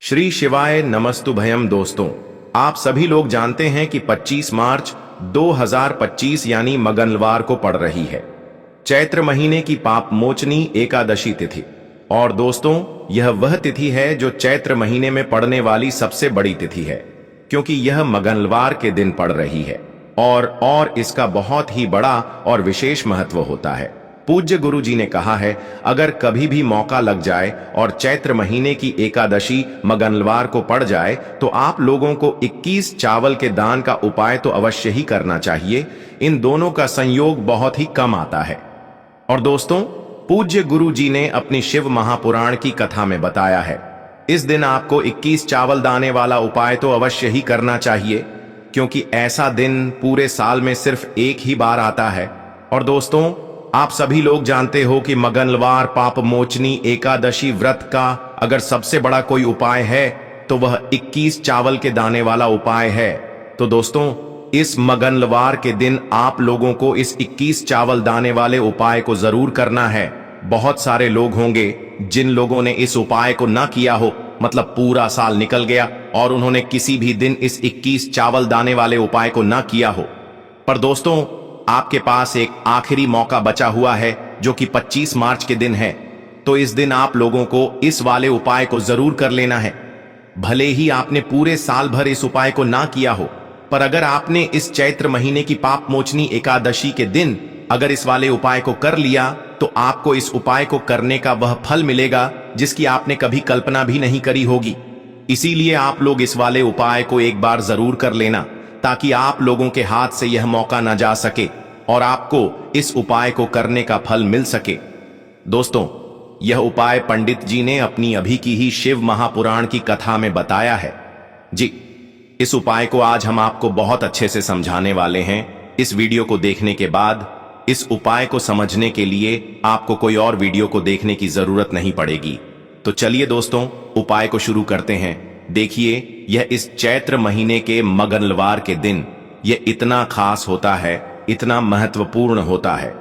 श्री शिवाय नमस्तुभयम। दोस्तों, आप सभी लोग जानते हैं कि 25 मार्च 2025 यानी मंगलवार को पड़ रही है चैत्र महीने की पाप मोचनी एकादशी तिथि। और दोस्तों, यह वह तिथि है जो चैत्र महीने में पड़ने वाली सबसे बड़ी तिथि है, क्योंकि यह मंगलवार के दिन पड़ रही है और इसका बहुत ही बड़ा और विशेष महत्व होता है। पूज्य गुरु जी ने कहा है, अगर कभी भी मौका लग जाए और चैत्र महीने की एकादशी मंगलवार को पड़ जाए तो आप लोगों को 21 चावल के दान का उपाय तो अवश्य ही करना चाहिए। इन दोनों का संयोग बहुत ही कम आता है। और दोस्तों, पूज्य गुरु जी ने अपनी शिव महापुराण की कथा में बताया है, इस दिन आपको 21 चावल दाने वाला उपाय तो अवश्य ही करना चाहिए, क्योंकि ऐसा दिन पूरे साल में सिर्फ एक ही बार आता है। और दोस्तों, आप सभी लोग जानते हो कि मंगलवार पाप मोचनी एकादशी व्रत का अगर सबसे बड़ा कोई उपाय है तो वह 21 चावल के दाने वाला उपाय है। तो दोस्तों, इस मंगलवार के दिन आप लोगों को इस 21 चावल दाने वाले उपाय को जरूर करना है। बहुत सारे लोग होंगे जिन लोगों ने इस उपाय को ना किया हो, मतलब पूरा साल निकल गया और उन्होंने किसी भी दिन इस 21 चावल दाने वाले उपाय को ना किया हो। पर दोस्तों, आपके पास एक आखिरी मौका बचा हुआ है जो कि 25 मार्च के दिन है। तो इस दिन आप लोगों को इस वाले उपाय को जरूर कर लेना है। भले ही आपने पूरे साल भर इस उपाय को ना किया हो, पर अगर आपने इस चैत्र महीने की पाप मोचनी एकादशी के दिन अगर इस वाले उपाय को कर लिया तो आपको इस उपाय को करने का वह फल मिलेगा जिसकी आपने कभी कल्पना भी नहीं करी होगी। इसीलिए आप लोग इस वाले उपाय को एक बार जरूर कर लेना, ताकि आप लोगों के हाथ से यह मौका न जा सके और आपको इस उपाय को करने का फल मिल सके। दोस्तों, यह उपाय पंडित जी ने अपनी अभी की ही शिव महापुराण की कथा में बताया है। जी, इस उपाय को आज हम आपको बहुत अच्छे से समझाने वाले हैं। इस वीडियो को देखने के बाद इस उपाय को समझने के लिए आपको कोई और वीडियो को देखने की जरूरत नहीं पड़ेगी। तो चलिए दोस्तों, उपाय को शुरू करते हैं। देखिए, यह इस चैत्र महीने के मंगलवार के दिन यह इतना खास होता है, इतना महत्वपूर्ण होता है।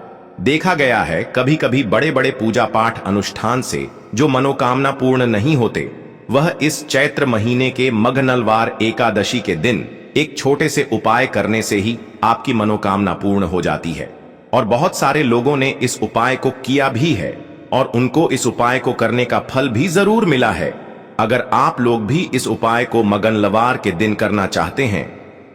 देखा गया है कभी कभी बड़े बड़े पूजा पाठ अनुष्ठान से जो मनोकामना पूर्ण नहीं होते, वह इस चैत्र महीने के मंगलवार एकादशी के दिन एक छोटे से उपाय करने से ही आपकी मनोकामना पूर्ण हो जाती है। और बहुत सारे लोगों ने इस उपाय को किया भी है और उनको इस उपाय को करने का फल भी जरूर मिला है। अगर आप लोग भी इस उपाय को मंगलवार के दिन करना चाहते हैं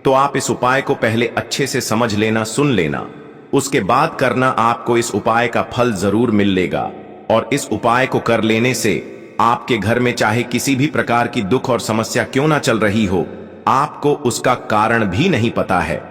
तो आप इस उपाय को पहले अच्छे से समझ लेना, सुन लेना, उसके बाद करना। आपको इस उपाय का फल जरूर मिल लेगा। और इस उपाय को कर लेने से आपके घर में चाहे किसी भी प्रकार की दुख और समस्या क्यों ना चल रही हो, आपको उसका कारण भी नहीं पता है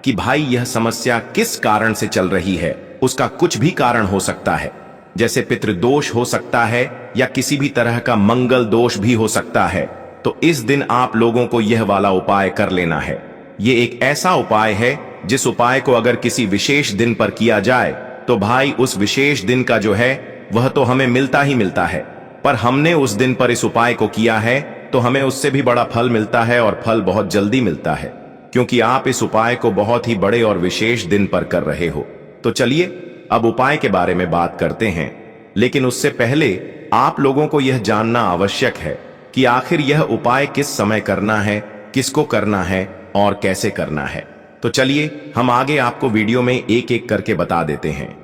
कि भाई यह समस्या किस कारण से चल रही है। उसका कुछ भी कारण हो सकता है, जैसे पितृदोष हो सकता है या किसी भी तरह का मंगल दोष भी हो सकता है। तो इस दिन आप लोगों को यह वाला उपाय कर लेना है। ये एक ऐसा उपाय है जिस उपाय को अगर किसी विशेष दिन पर किया जाए तो भाई उस विशेष दिन का जो है वह तो हमें मिलता ही मिलता है, पर हमने उस दिन पर इस उपाय को किया है तो हमें उससे भी बड़ा फल मिलता है, और फल बहुत जल्दी मिलता है, क्योंकि आप इस उपाय को बहुत ही बड़े और विशेष दिन पर कर रहे हो। तो चलिए अब उपाय के बारे में बात करते हैं, लेकिन उससे पहले आप लोगों को यह जानना आवश्यक है कि आखिर यह उपाय किस समय करना है, किसको करना है और कैसे करना है। तो चलिए हम आगे आपको वीडियो में एक एक करके बता देते हैं,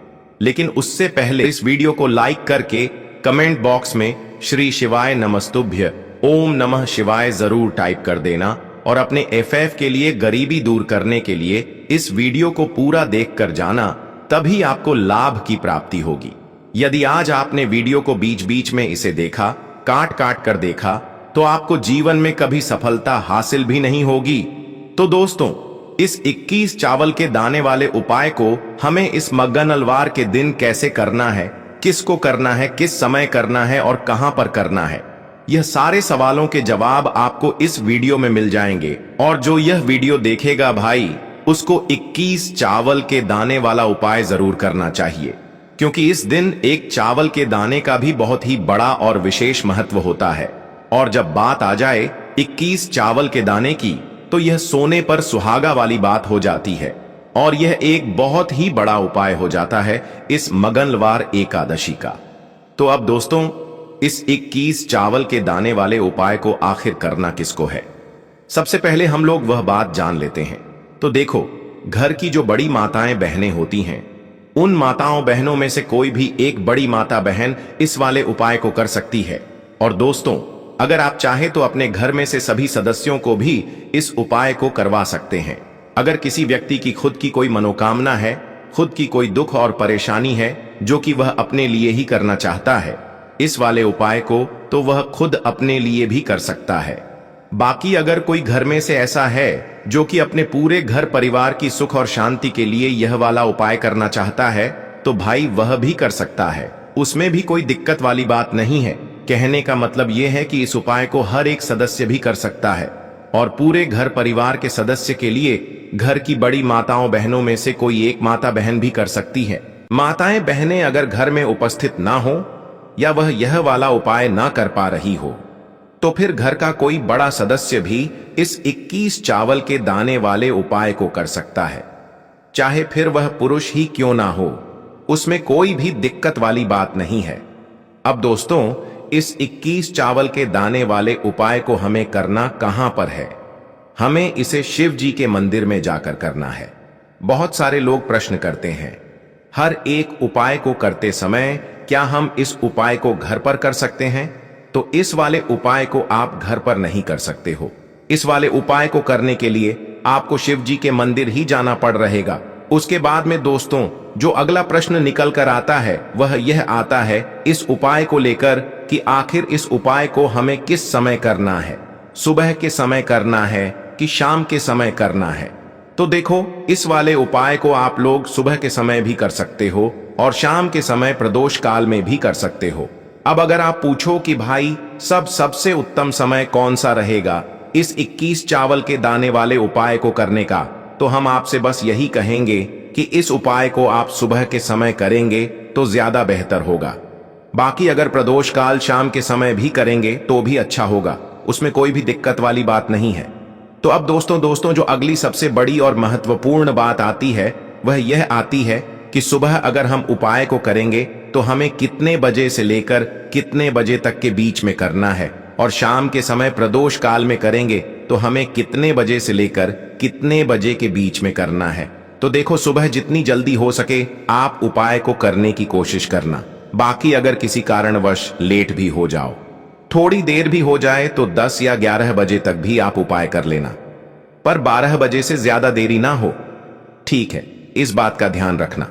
लेकिन उससे पहले इस वीडियो को लाइक करके कमेंट बॉक्स में श्री शिवाय नमस्तुभ्य ओम नमः शिवाय जरूर टाइप कर देना। और अपने एफएफ के लिए गरीबी दूर करने के लिए इस वीडियो को पूरा देखकर जाना, तभी आपको लाभ की प्राप्ति होगी। यदि आज आपने वीडियो को बीच बीच में इसे देखा, काट काट कर देखा, तो आपको जीवन में कभी सफलता हासिल भी नहीं होगी। तो दोस्तों, इस 21 चावल के दाने वाले उपाय को हमें इस मंगलवार के दिन कैसे करना है, किसको करना है, किस समय करना है और कहां पर करना है, यह सारे सवालों के जवाब आपको इस वीडियो में मिल जाएंगे। और जो यह वीडियो देखेगा भाई, उसको 21 चावल के दाने वाला उपाय जरूर करना चाहिए, क्योंकि इस दिन एक चावल के दाने का भी बहुत ही बड़ा और विशेष महत्व होता है। और जब बात आ जाए 21 चावल के दाने की, तो यह सोने पर सुहागा वाली बात हो जाती है और यह एक बहुत ही बड़ा उपाय हो जाता है इस मंगलवार एकादशी का। तो अब दोस्तों, इस 21 चावल के दाने वाले उपाय को आखिर करना किसको है? सबसे पहले हम लोग वह बात जान लेते हैं। तो देखो, घर की जो बड़ी माताएं बहनें होती हैं, उन माताओं बहनों में से कोई भी एक बड़ी माता बहन इस वाले उपाय को कर सकती है। और दोस्तों, अगर आप चाहें तो अपने घर में से सभी सदस्यों को भी इस उपाय को करवा सकते हैं। अगर किसी व्यक्ति की खुद की कोई मनोकामना है, खुद की कोई दुख और परेशानी है जो कि वह अपने लिए ही करना चाहता है इस वाले उपाय को, तो वह खुद अपने लिए भी कर सकता है। बाकी अगर कोई घर में से ऐसा है जो कि अपने पूरे घर परिवार की सुख और शांति के लिए यह वाला उपाय करना चाहता है, तो भाई वह भी कर सकता है। उसमें भी कोई दिक्कत वाली बात नहीं है। कहने का मतलब यह है कि इस उपाय को हर एक सदस्य भी कर सकता है और पूरे घर परिवार के सदस्य के लिए घर की बड़ी माताओं बहनों में से कोई एक माता बहन भी कर सकती है। माताएं बहनें अगर घर में उपस्थित ना हो या वह यह वाला उपाय ना कर पा रही हो, तो फिर घर का कोई बड़ा सदस्य भी इस 21 चावल के दाने वाले उपाय को कर सकता है। चाहे फिर वह पुरुष ही क्यों ना हो, उसमें कोई भी दिक्कत वाली बात नहीं है। अब दोस्तों, इस 21 चावल के दाने वाले उपाय को हमें करना कहां पर है? हमें इसे शिव जी के मंदिर में जाकर करना है। बहुत सारे लोग प्रश्न करते हैं, हर एक उपाय को करते समय क्या हम इस उपाय को घर पर कर सकते हैं? तो इस वाले उपाय को आप घर पर नहीं कर सकते हो। इस वाले उपाय को करने के लिए आपको शिव जी के मंदिर ही जाना पड़ रहेगा। उसके बाद में दोस्तों, जो अगला प्रश्न निकल कर आता है वह यह आता है इस उपाय को लेकर कि आखिर इस उपाय को हमें किस समय करना है, सुबह के समय करना है कि शाम के समय करना है? तो देखो, इस वाले उपाय को आप लोग सुबह के समय भी कर सकते हो और शाम के समय प्रदोष काल में भी कर सकते हो। अब अगर आप पूछो कि भाई सबसे उत्तम समय कौन सा रहेगा इस 21 चावल के दाने वाले उपाय को करने का, तो हम आपसे बस यही कहेंगे कि इस उपाय को आप सुबह के समय करेंगे तो ज्यादा बेहतर होगा। बाकी अगर प्रदोष काल शाम के समय भी करेंगे तो भी अच्छा होगा, उसमें कोई भी दिक्कत वाली बात नहीं है। तो अब दोस्तों जो अगली सबसे बड़ी और महत्वपूर्ण बात आती है वह यह आती है कि सुबह अगर हम उपाय को करेंगे तो हमें कितने बजे से लेकर कितने बजे तक के बीच में करना है, और शाम के समय प्रदोष काल में करेंगे तो हमें कितने बजे से लेकर कितने बजे के बीच में करना है। तो देखो, सुबह जितनी जल्दी हो सके आप उपाय को करने की कोशिश करना। बाकी अगर किसी कारणवश लेट भी हो जाओ, थोड़ी देर भी हो जाए, तो 10 या 11 बजे तक भी आप उपाय कर लेना, पर 12 बजे से ज्यादा देरी ना हो। ठीक है, इस बात का ध्यान रखना।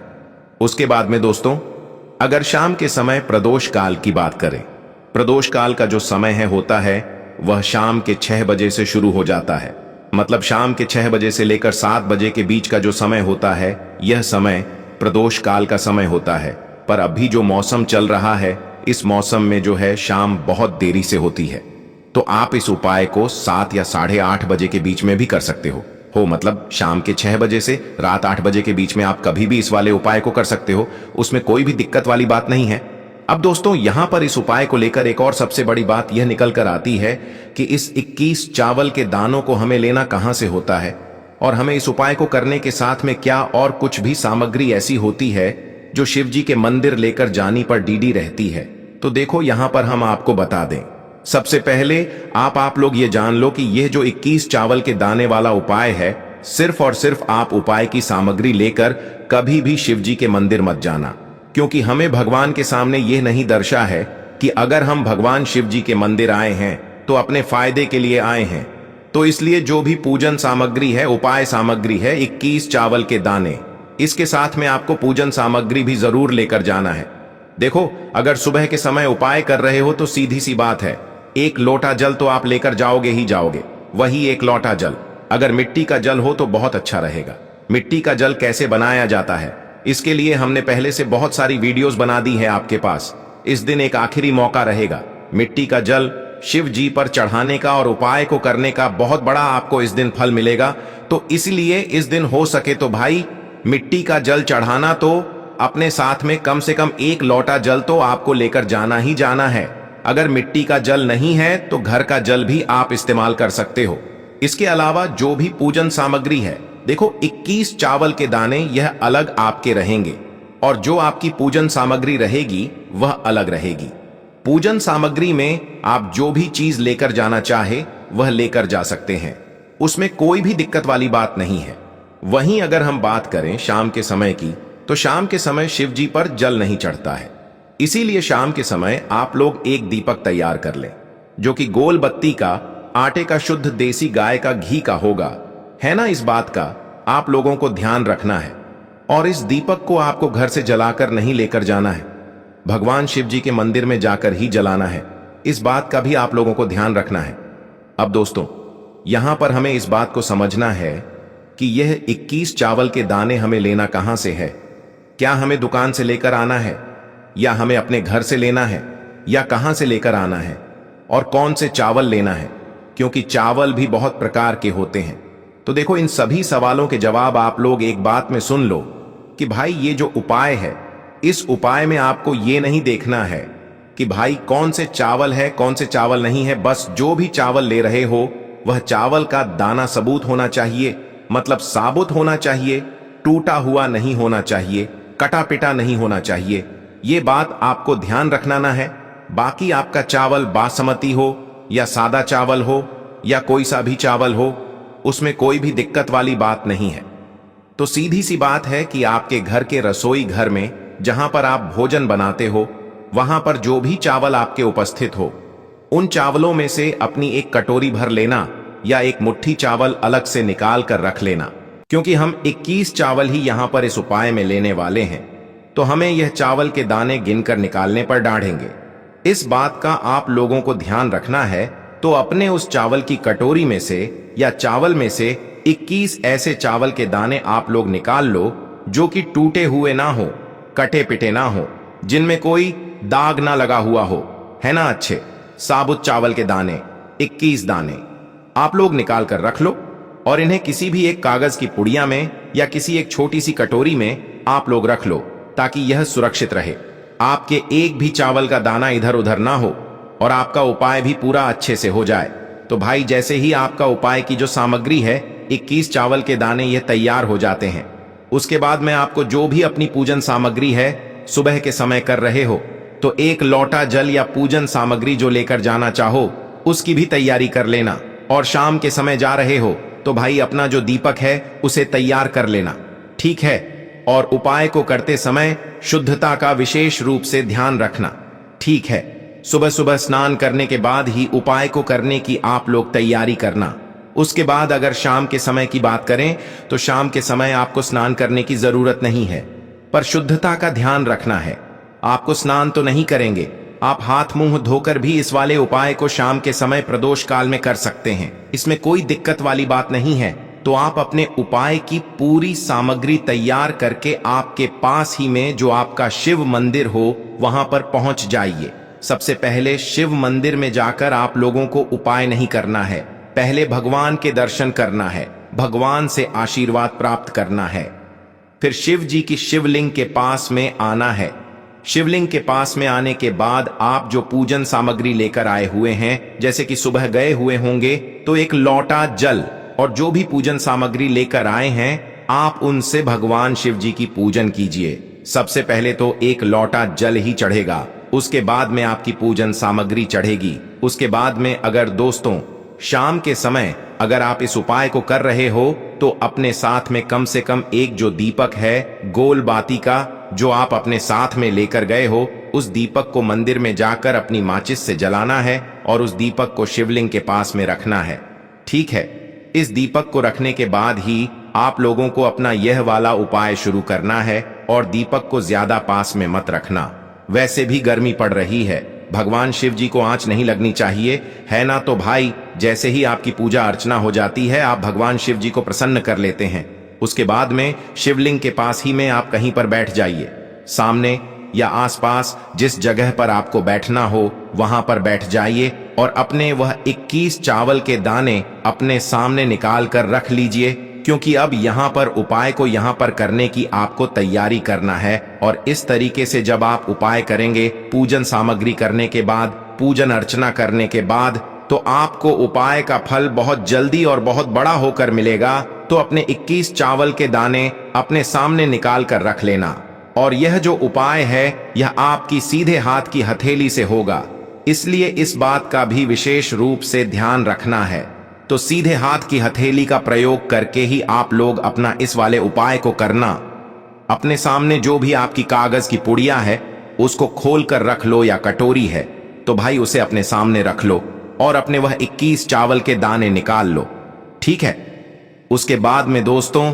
उसके बाद में दोस्तों, अगर शाम के समय प्रदोष काल की बात करें, प्रदोष काल का जो समय होता है वह शाम के 6 बजे से शुरू हो जाता है। मतलब शाम के 6 बजे से लेकर 7 बजे के बीच का जो समय होता है, यह समय प्रदोष काल का समय होता है। पर अभी जो मौसम चल रहा है, इस मौसम में जो है शाम बहुत देरी से होती है, तो आप इस उपाय को 7 या 8:30 बजे के बीच में भी कर सकते हो। मतलब शाम के 6 बजे से रात 8 बजे के बीच में आप कभी भी इस वाले उपाय को कर सकते हो, उसमें कोई भी दिक्कत वाली बात नहीं है। अब दोस्तों, यहां पर इस उपाय को लेकर एक और सबसे बड़ी बात यह निकल कर आती है कि इस 21 चावल के दानों को हमें लेना कहां से होता है, और हमें इस उपाय को करने के साथ में क्या और कुछ भी सामग्री ऐसी होती है जो शिव जी के मंदिर लेकर जानी पर डीडी रहती है। तो देखो, यहां पर हम आपको बता दें। सबसे पहले आप लोग ये जान लो कि यह जो 21 चावल के दाने वाला उपाय है, सिर्फ और सिर्फ आप उपाय की सामग्री लेकर कभी भी शिव जी के मंदिर मत जाना, क्योंकि हमें भगवान के सामने यह नहीं दर्शा है कि अगर हम भगवान शिव जी के मंदिर आए हैं तो अपने फायदे के लिए आए हैं। तो इसलिए जो भी पूजन सामग्री है, उपाय सामग्री है 21 चावल के दाने, इसके साथ में आपको पूजन सामग्री भी जरूर लेकर जाना है। देखो, अगर सुबह के समय उपाय कर रहे हो तो सीधी सी बात है, 1 लोटा जल तो आप लेकर जाओगे ही जाओगे, वही 1 लोटा जल। अगर मिट्टी का जल हो तो बहुत अच्छा रहेगा। मिट्टी का जल कैसे बनाया जाता है, इसके लिए हमने पहले से बहुत सारी वीडियोस बना दी है आपके पास। इस दिन एक आखिरी मौका रहेगा मिट्टी का जल शिव जी पर चढ़ाने का और उपाय को करने का, बहुत बड़ा आपको इस दिन फल मिलेगा। तो इसलिए इस दिन हो सके तो भाई मिट्टी का जल चढ़ाना तो अपने साथ में कम से कम 1 लोटा जल तो आपको लेकर जाना ही जाना है। अगर मिट्टी का जल नहीं है तो घर का जल भी आप इस्तेमाल कर सकते हो। इसके अलावा जो भी पूजन सामग्री है, देखो 21 चावल के दाने यह अलग आपके रहेंगे और जो आपकी पूजन सामग्री रहेगी वह अलग रहेगी। पूजन सामग्री में आप जो भी चीज लेकर जाना चाहे वह लेकर जा सकते हैं, उसमें कोई भी दिक्कत वाली बात नहीं है। वहीं अगर हम बात करें शाम के समय की, तो शाम के समय शिव जी पर जल नहीं चढ़ता है, इसीलिए शाम के समय आप लोग एक दीपक तैयार कर लें, जो कि गोल बत्ती का, आटे का, शुद्ध देसी गाय का घी का होगा, है ना। इस बात का आप लोगों को ध्यान रखना है, और इस दीपक को आपको घर से जलाकर नहीं लेकर जाना है, भगवान शिव जी के मंदिर में जाकर ही जलाना है। इस बात का भी आप लोगों को ध्यान रखना है। अब दोस्तों, यहां पर हमें इस बात को समझना है कि यह 21 चावल के दाने हमें लेना कहां से है। क्या हमें दुकान से लेकर आना है, या हमें अपने घर से लेना है, या कहां से लेकर आना है, और कौन से चावल लेना है, क्योंकि चावल भी बहुत प्रकार के होते हैं। तो देखो, इन सभी सवालों के जवाब आप लोग एक बात में सुन लो कि भाई ये जो उपाय है, इस उपाय में आपको ये नहीं देखना है कि भाई कौन से चावल है कौन से चावल नहीं है। बस जो भी चावल ले रहे हो वह चावल का दाना सबूत होना चाहिए, मतलब साबुत होना चाहिए, टूटा हुआ नहीं होना चाहिए, कटा पिटा नहीं होना चाहिए। ये बात आपको ध्यान रखना ना है। बाकी आपका चावल बासमती हो या सादा चावल हो या कोई सा भी चावल हो, उसमें कोई भी दिक्कत वाली बात नहीं है। तो सीधी सी बात है कि आपके घर के रसोई घर में जहां पर आप भोजन बनाते हो, वहां पर जो भी चावल आपके उपस्थित हो, उन चावलों में से अपनी एक कटोरी भर लेना या एक मुट्ठी चावल अलग से निकाल कर रख लेना, क्योंकि हम 21 चावल ही यहां पर इस उपाय में लेने वाले हैं, तो हमें यह चावल के दाने गिनकर निकालने पर डाढ़ेंगे। इस बात का आप लोगों को ध्यान रखना है। तो अपने उस चावल की कटोरी में से या चावल में से 21 ऐसे चावल के दाने आप लोग निकाल लो जो कि टूटे हुए ना हो, कटे पिटे ना हो, जिनमें कोई दाग ना लगा हुआ हो, है ना। अच्छे साबुत चावल के दाने 21 दाने आप लोग निकाल कर रख लो, और इन्हें किसी भी एक कागज की पुड़िया में या किसी एक छोटी सी कटोरी में आप लोग रख लो, ताकि यह सुरक्षित रहे। आपके एक भी चावल का दाना इधर उधर ना हो, और आपका उपाय भी पूरा अच्छे से हो जाए। तो भाई, जैसे ही आपका उपाय की जो सामग्री है, 21 चावल के दाने ये तैयार हो जाते हैं, उसके बाद में आपको जो भी अपनी पूजन सामग्री है सुबह के समय कर रहे हो, तो एक लोटा जल या पूजन सामग्री जो लेकर जाना चाहो उसकी भी तैयारी कर लेना। और शाम के समय जा रहे हो तो भाई अपना जो दीपक है उसे तैयार कर लेना, ठीक है। और उपाय को करते समय शुद्धता का विशेष रूप से ध्यान रखना, ठीक है। सुबह सुबह स्नान करने के बाद ही उपाय को करने की आप लोग तैयारी करना। उसके बाद अगर शाम के समय की बात करें तो शाम के समय आपको स्नान करने की जरूरत नहीं है, पर शुद्धता का ध्यान रखना है। आपको स्नान तो नहीं करेंगे, आप हाथ मुंह धोकर भी इस वाले उपाय को शाम के समय प्रदोष काल में कर सकते हैं, इसमें कोई दिक्कत वाली बात नहीं है। तो आप अपने उपाय की पूरी सामग्री तैयार करके आपके पास ही में जो आपका शिव मंदिर हो वहां पर पहुंच जाइए। सबसे पहले शिव मंदिर में जाकर आप लोगों को उपाय नहीं करना है, पहले भगवान के दर्शन करना है, भगवान से आशीर्वाद प्राप्त करना है। फिर शिव जी की शिवलिंग के पास में आना है। शिवलिंग के पास में आने के बाद आप जो पूजन सामग्री लेकर आए हुए हैं, जैसे कि सुबह गए हुए होंगे, तो एक लोटा जल और जो भी पूजन सामग्री लेकर आए हैं, आप उनसे भगवान शिव जी की पूजन कीजिए। सबसे पहले तो एक लोटा जल ही चढ़ेगा, उसके बाद में आपकी पूजन सामग्री चढ़ेगी। उसके बाद में अगर दोस्तों शाम के समय अगर आप इस उपाय को कर रहे हो, तो अपने साथ में कम से कम एक जो दीपक है गोल बाती का, जो आप अपने साथ में लेकर गए हो, उस दीपक को मंदिर में जाकर अपनी माचिस से जलाना है और उस दीपक को शिवलिंग के पास में रखना है, ठीक है। इस दीपक को रखने के बाद ही आप लोगों को अपना यह वाला उपाय शुरू करना है, और दीपक को ज्यादा पास में मत रखना। वैसे भी गर्मी पड़ रही है, भगवान शिव जी को आंच नहीं लगनी चाहिए, है ना। तो भाई, जैसे ही आपकी पूजा अर्चना हो जाती है, आप भगवान शिव जी को प्रसन्न कर लेते हैं। उसके बाद में शिवलिंग के पास ही में आप कहीं पर बैठ जाइए, सामने या आसपास जिस जगह पर आपको बैठना हो वहां पर बैठ जाइए, और अपने वह 21 चावल के दाने अपने सामने निकाल कर रख लीजिए, क्योंकि अब यहाँ पर उपाय को यहाँ पर करने की आपको तैयारी करना है। और इस तरीके से जब आप उपाय करेंगे, पूजन सामग्री करने के बाद, पूजन अर्चना करने के बाद, तो आपको उपाय का फल बहुत जल्दी और बहुत बड़ा होकर मिलेगा। तो अपने 21 चावल के दाने अपने सामने निकाल कर रख लेना, और यह जो उपाय है यह आपकी सीधे हाथ की हथेली से होगा, इसलिए इस बात का भी विशेष रूप से ध्यान रखना है। तो सीधे हाथ की हथेली का प्रयोग करके ही आप लोग अपना इस वाले उपाय को करना। अपने सामने जो भी आपकी कागज की पुड़िया है उसको खोल कर रख लो, या कटोरी है तो भाई उसे अपने सामने रख लो और अपने वह 21 चावल के दाने निकाल लो। ठीक है। उसके बाद में दोस्तों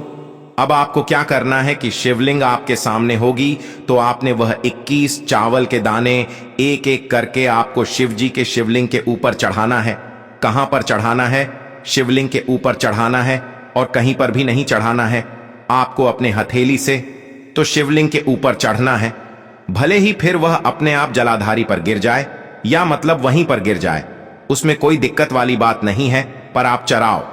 अब आपको क्या करना है कि शिवलिंग आपके सामने होगी तो आपने वह 21 चावल के दाने एक एक करके आपको शिव जी के शिवलिंग के ऊपर चढ़ाना है। कहां पर चढ़ाना है? शिवलिंग के ऊपर चढ़ाना है और कहीं पर भी नहीं चढ़ाना है। आपको अपने हथेली से तो शिवलिंग के ऊपर चढ़ना है। भले ही फिर वह अपने आप जलाधारी पर गिर जाए या मतलब वहीं पर गिर जाए, उसमें कोई दिक्कत वाली बात नहीं है, पर आप चढ़ाओ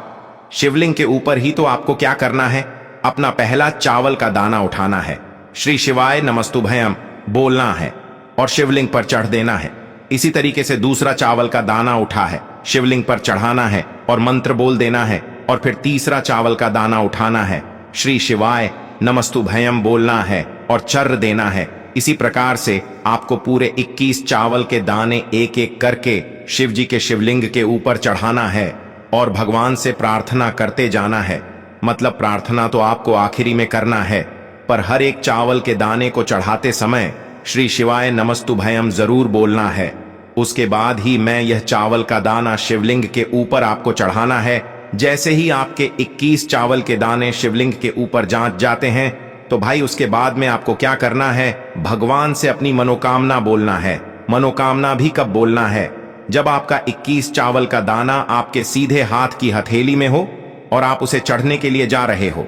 शिवलिंग के ऊपर ही। तो आपको क्या करना है? अपना पहला चावल का दाना उठाना है, श्री शिवाय नमस्तुभयम बोलना है और शिवलिंग पर चढ़ देना है। इसी तरीके से दूसरा चावल का दाना उठा है, शिवलिंग पर चढ़ाना है और मंत्र बोल देना है। और फिर तीसरा चावल का दाना उठाना है, श्री शिवाय नमस्तुभयम बोलना है और चर्र देना है। इसी प्रकार से आपको पूरे 21 चावल के दाने एक एक करके शिव जी के शिवलिंग के ऊपर चढ़ाना है और भगवान से प्रार्थना करते जाना है। मतलब प्रार्थना तो आपको आखिरी में करना है, पर हर एक चावल के दाने को चढ़ाते समय श्री शिवाय नमस्तुभयम जरूर बोलना है। उसके बाद ही मैं यह चावल का दाना शिवलिंग के ऊपर आपको चढ़ाना है। जैसे ही आपके 21 चावल के दाने शिवलिंग के ऊपर जाते हैं तो भाई उसके बाद में आपको क्या करना है? भगवान से अपनी मनोकामना बोलना है। मनोकामना भी कब बोलना है? जब आपका 21 चावल का दाना आपके सीधे हाथ की हथेली में हो और आप उसे चढ़ने के लिए जा रहे हो।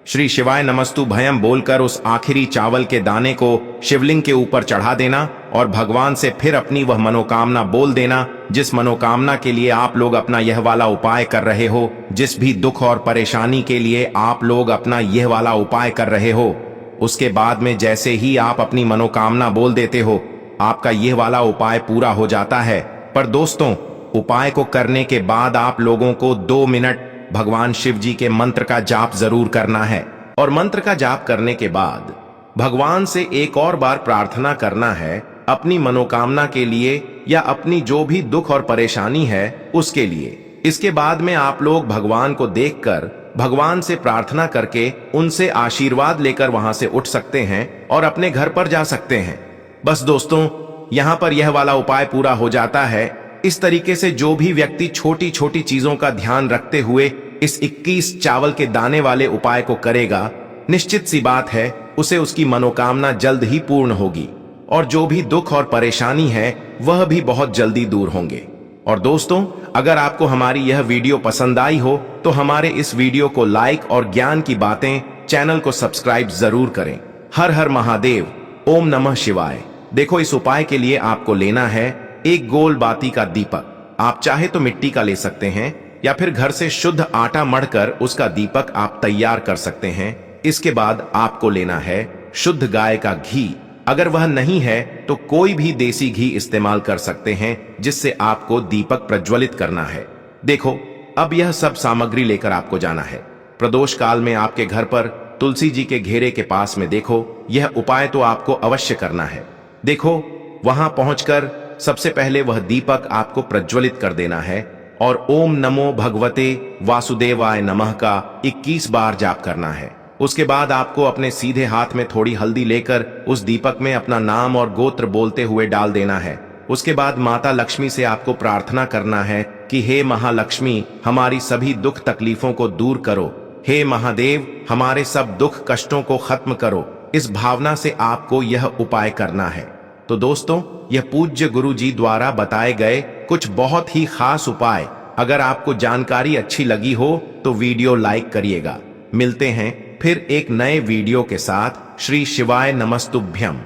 श्री शिवाय नमस्तुभयम बोलकर उस आखिरी चावल के दाने को शिवलिंग के ऊपर चढ़ा देना और भगवान से फिर अपनी वह मनोकामना बोल देना, जिस मनोकामना के लिए आप लोग अपना यह वाला उपाय कर रहे हो। जिस भी दुख और परेशानी के लिए आप लोग अपना यह वाला उपाय कर रहे हो, उसके बाद में जैसे ही आप अपनी मनोकामना बोल देते हो, आपका यह वाला उपाय पूरा हो जाता है। पर दोस्तों, उपाय को करने के बाद आप लोगों को 2 मिनट भगवान शिव जी के मंत्र का जाप जरूर करना है। और मंत्र का जाप करने के बाद भगवान से एक और बार प्रार्थना करना है अपनी मनोकामना के लिए या अपनी जो भी दुख और परेशानी है उसके लिए। इसके बाद में आप लोग भगवान को देखकर भगवान से प्रार्थना करके उनसे आशीर्वाद लेकर वहां से उठ सकते हैं और अपने घर पर जा सकते हैं। बस दोस्तों, यहां पर यह वाला उपाय पूरा हो जाता है। इस तरीके से जो भी व्यक्ति छोटी छोटी चीजों का ध्यान रखते हुए इस 21 चावल के दाने वाले उपाय को करेगा, निश्चित सी बात है उसे उसकी मनोकामना जल्द ही पूर्ण होगी और जो भी दुख और परेशानी है वह भी बहुत जल्दी दूर होंगे। और दोस्तों, अगर आपको हमारी यह वीडियो पसंद आई हो तो हमारे इस वीडियो को लाइक और ज्ञान की बातें चैनल को सब्सक्राइब जरूर करें। हर हर महादेव, ओम नमः शिवाय। देखो, इस उपाय के लिए आपको लेना है एक गोल बाती का दीपक। आप चाहे तो मिट्टी का ले सकते हैं या फिर घर से शुद्ध आटा मढ़कर उसका दीपक आप तैयार कर सकते हैं। इसके बाद आपको लेना है शुद्ध गाय का घी। अगर वह नहीं है तो कोई भी देसी घी इस्तेमाल कर सकते हैं, जिससे आपको दीपक प्रज्वलित करना है। देखो, अब यह सब सामग्री लेकर आपको जाना है। प्रदोष काल में आपके घर पर तुलसी जी के घेरे के पास में देखो, यह उपाय तो आपको अवश्य करना है। देखो, वहां पहुंचकर सबसे पहले वह दीपक आपको प्रज्वलित कर देना है और ओम नमो भगवते वासुदेवाय नमः का 21 बार जाप करना है। उसके बाद आपको अपने सीधे हाथ में थोड़ी हल्दी लेकर उस दीपक में अपना नाम और गोत्र बोलते हुए डाल देना है। उसके बाद माता लक्ष्मी से आपको प्रार्थना करना है कि हे महालक्ष्मी, हमारी सभी दुख तकलीफों को दूर करो। हे महादेव, हमारे सब दुख कष्टों को खत्म करो। इस भावना से आपको यह उपाय करना है। तो दोस्तों, यह पूज्य गुरु जी द्वारा बताए गए कुछ बहुत ही खास उपाय। अगर आपको जानकारी अच्छी लगी हो तो वीडियो लाइक करिएगा। मिलते हैं फिर एक नए वीडियो के साथ। श्री शिवाय नमस्तुभ्यम।